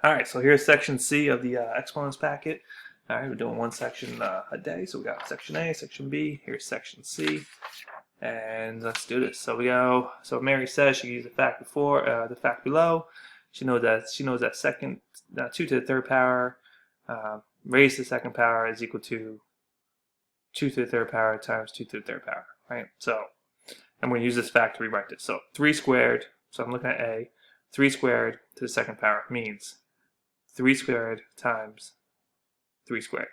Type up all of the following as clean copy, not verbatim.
Alright, so here's section C of the Exponents packet. Alright, we're doing one section a day, so we got section A, section B, here's section C, and let's do this. So we go, so Mary says she used the fact before, the fact below. She knows that second, 2 to the third power raised to the second power is equal to 2 to the third power times 2 to the third power, right? So I'm going to use this fact to rewrite this. So 3 squared, so I'm looking at A, 3 squared to the second power means 3 squared times 3 squared.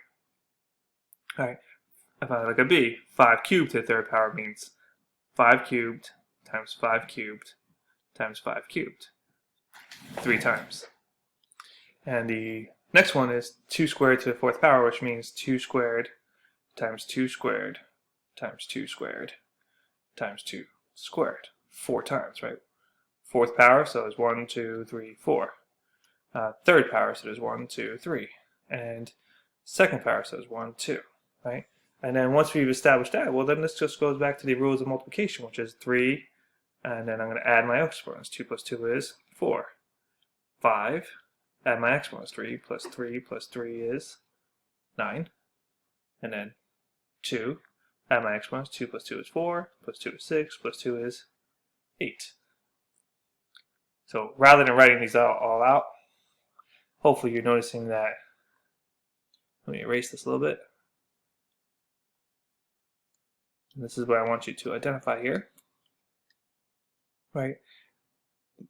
Alright, if I look at B, 5 cubed to the third power means 5 cubed times 5 cubed times 5 cubed. 3 times. And the next one is 2 squared to the fourth power, which means 2 squared times 2 squared times 2 squared times 2 squared. 4 times, right? Fourth power, so there's 1, 2, 3, 4. Third power, so there's 1, 2, 3. And second power, so there's 1, 2, right? And then once we've established that, well, then this just goes back to the rules of multiplication, which is 3, and then I'm going to add my exponents. 2 plus 2 is 4. 5, add my exponents. 3 plus 3 plus 3 is 9. And then 2, add my exponents. 2 plus 2 is 4, plus 2 is 6, plus 2 is 8. So rather than writing these all out, hopefully you're noticing that. Let me erase this a little bit. And this is what I want you to identify here. Right?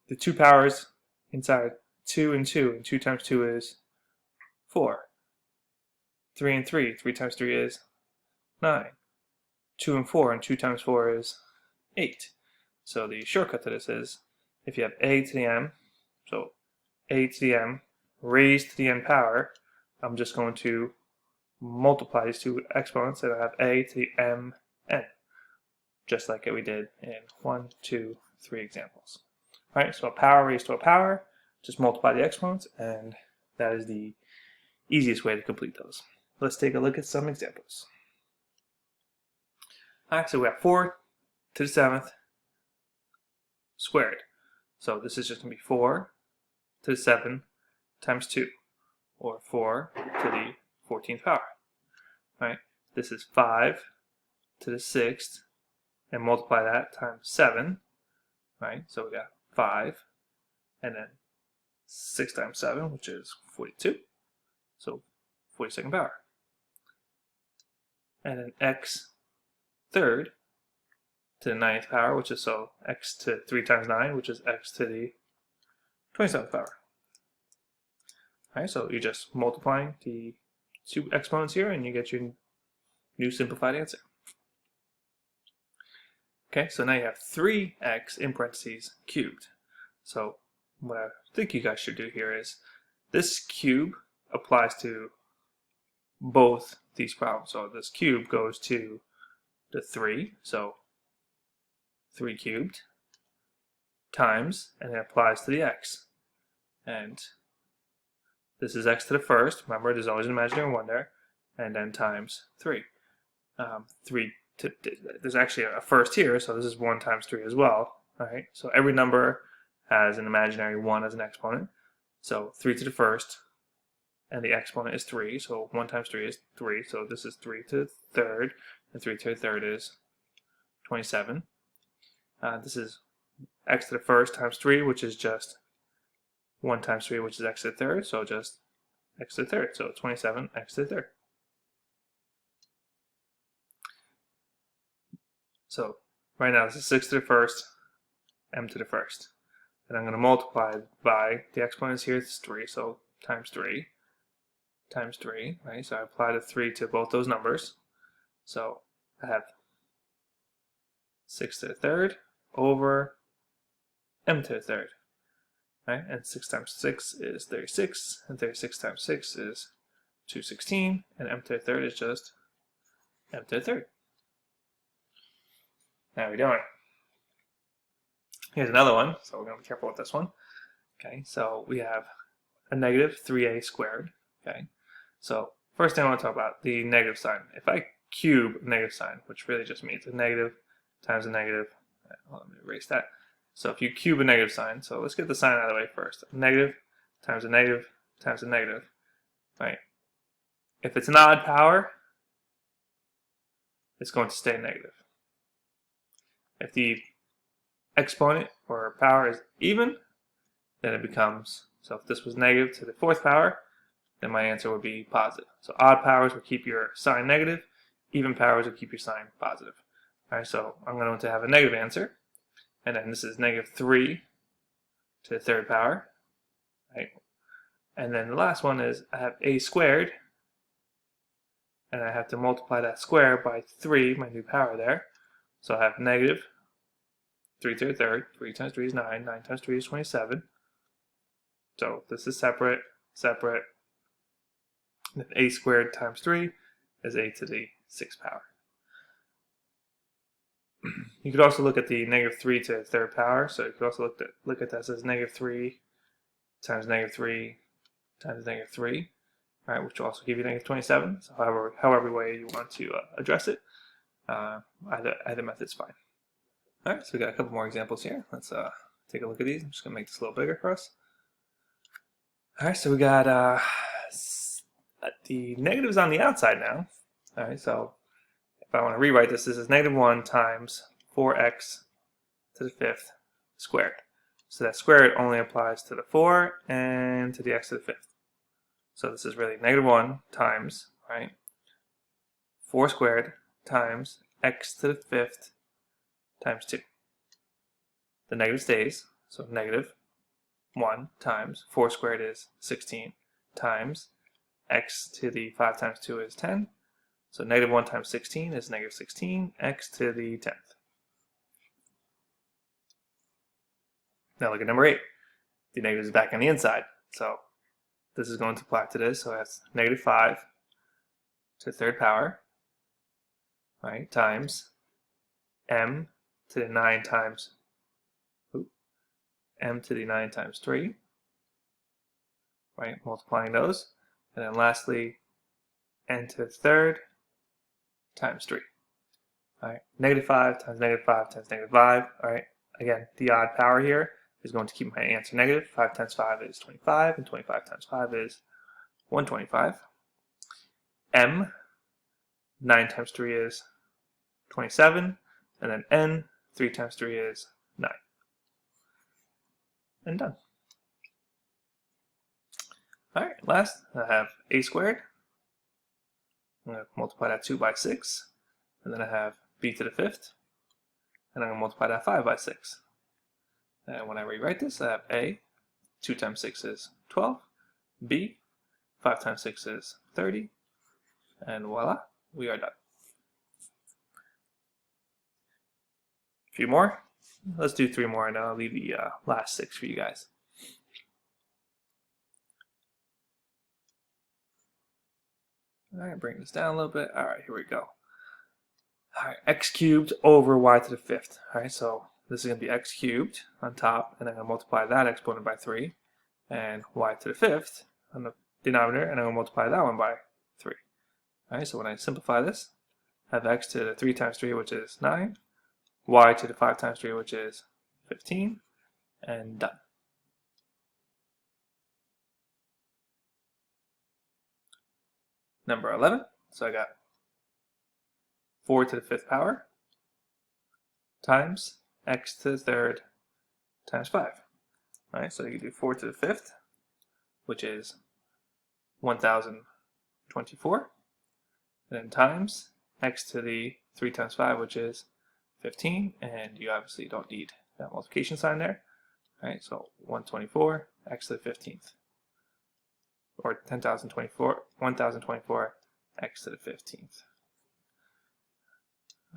The two powers inside 2 and 2, and 2 times 2 is 4. 3 and 3, 3 times 3 is 9. 2 and 4, and 2 times 4 is 8. So the shortcut to this is, if you have a to the m, so a to the m raised to the n power, I'm just going to multiply these two exponents, and I have a to the m n, just like we did in 1, 2, 3 examples. All right, so a power raised to a power, just multiply the exponents, and that is the easiest way to complete those. Let's take a look at some examples. All right, so we have 4 to the 7th squared. So this is just going to be 4 to the 7 times 2, or 4 to the 14th power. Right? This is 5 to the 6th, and multiply that times 7. Right? So we got 5, and then 6 times 7, which is 42. So 42nd power. And then x third to the 9th power, which is so x to 3 times 9, which is x to the 27th power. Alright, so you're just multiplying the two exponents here, and you get your new simplified answer. Okay, so now you have 3x in parentheses cubed. So what I think you guys should do here is, this cube applies to both these problems. So this cube goes to the 3, so 3 cubed, times, and it applies to the x. And this is x to the first. Remember, there's always an imaginary 1 there. And then times 3. There's actually a first here, so this is 1 times 3 as well. All right. So every number has an imaginary 1 as an exponent. So 3 to the first, and the exponent is 3. So 1 times 3 is 3. So this is 3 to the third, and 3 to the third is 27. This is x to the first times 3, which is just 1 times 3, which is x to the third, so just x to the third, so 27 x to the third. So right now this is 6 to the first, m to the first. And I'm going to multiply by the exponents here, it's 3, so times 3, right? So I apply the 3 to both those numbers. So I have 6 to the third over m to the third. Right? And 6 times 6 is 36, and 36 times 6 is 216, and m to the third is just m to the third. Now we're doing. Here's another one, so we're going to be careful with this one. Okay, so we have a negative 3a squared. Okay, so first thing I want to talk about, the negative sign. If I cube a negative sign, which really just means a negative times a negative, let me erase that. So if you cube a negative sign, so let's get the sign out of the way first. Negative times a negative times a negative, right? If it's an odd power, it's going to stay negative. If the exponent or power is even, then it becomes, so if this was negative to the fourth power, then my answer would be positive. So odd powers will keep your sign negative, even powers will keep your sign positive. All right, so I'm going to have a negative answer, and then this is negative 3 to the third power, right? And then the last one is I have a squared, and I have to multiply that square by 3, my new power there. So I have negative 3 to the third. 3 times 3 is 9. 9 times 3 is 27. So this is separate, separate. And then a squared times 3 is a to the 6th power. You could also look at the negative 3 to the third power. So you could also look at that as negative 3 times negative 3 times negative 3. Right, which will also give you negative 27. So however way you want to address it, either method's fine. All right, so we got a couple more examples here. Let's take a look at these. I'm just gonna make this a little bigger for us. All right, so we got the negatives on the outside now. All right, so if I want to rewrite this, this is negative 1 times 4x to the 5th squared. So that squared only applies to the 4 and to the x to the 5th. So this is really negative 1 times, right, 4 squared times x to the 5th times 2. The negative stays, so negative 1 times 4 squared is 16 times x to the 5 times 2 is 10. So negative 1 times 16 is negative 16, x to the 10th. Now look at number 8. The negative is back on the inside. So this is going to apply to this, so that's negative 5 to the third power, right, times m to the 9 times m to the 9 times 3, right, multiplying those, and then lastly n to the third times 3. All right, negative 5 times negative 5 times negative 5. All right, again, the odd power here is going to keep my answer negative. 5 times 5 is 25, and 25 times 5 is 125. M, 9 times 3 is 27, and then n, 3 times 3 is 9. And done. All right, last, I have a squared. I'm going to multiply that 2 by 6, and then I have b to the 5th, and I'm going to multiply that 5 by 6. And when I rewrite this, I have a, 2 times 6 is 12, b, 5 times 6 is 30, and voila, we are done. A few more. Let's do 3 more, and I'll leave the last 6 for you guys. All right, bring this down a little bit. All right, here we go. All right, x cubed over y to the 5th. All right, so this is going to be x cubed on top, and I'm going to multiply that exponent by 3, and y to the 5th on the denominator, and I'm going to multiply that one by 3. All right, so when I simplify this, I have x to the 3 times 3, which is 9, y to the 5 times 3, which is 15, and done. Number 11, so I got 4 to the 5th power times x to the 3rd times 5. All right, so you can do 4 to the 5th, which is 1024, and then times x to the 3 times 5, which is 15, and you obviously don't need that multiplication sign there. All right, so 124 x to the 15th, or 1024 x to the 15th.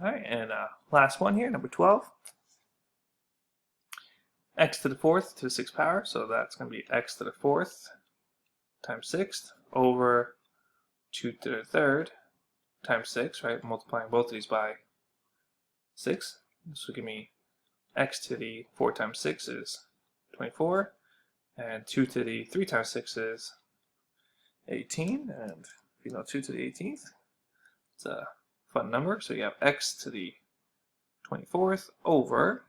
All right, and last one here, number 12. X to the 4th to the 6th power, so that's going to be x to the 4th times 6th over 2 to the 3rd times 6, right? Multiplying both of these by 6. This will give me x to the 4 times 6 is 24, and 2 to the 3 times 6 is 18, and if you know 2 to the 18th, it's a fun number, so you have x to the 24th over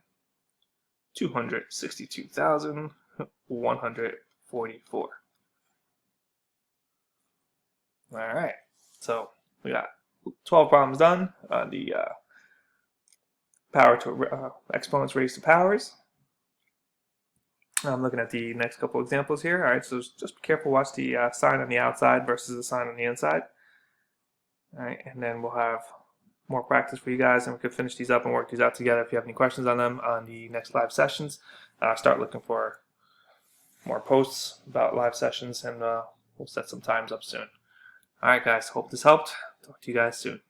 262,140. 44. All right, so we got 12 problems done on the power to exponents raised to powers. I'm looking at the next couple examples here. All right, so just be careful. Watch the sign on the outside versus the sign on the inside. All right, and then we'll have more practice for you guys, and we could finish these up and work these out together. If you have any questions on them on the next live sessions, start looking for more posts about live sessions, and we'll set some times up soon. All right, guys, hope this helped. Talk to you guys soon.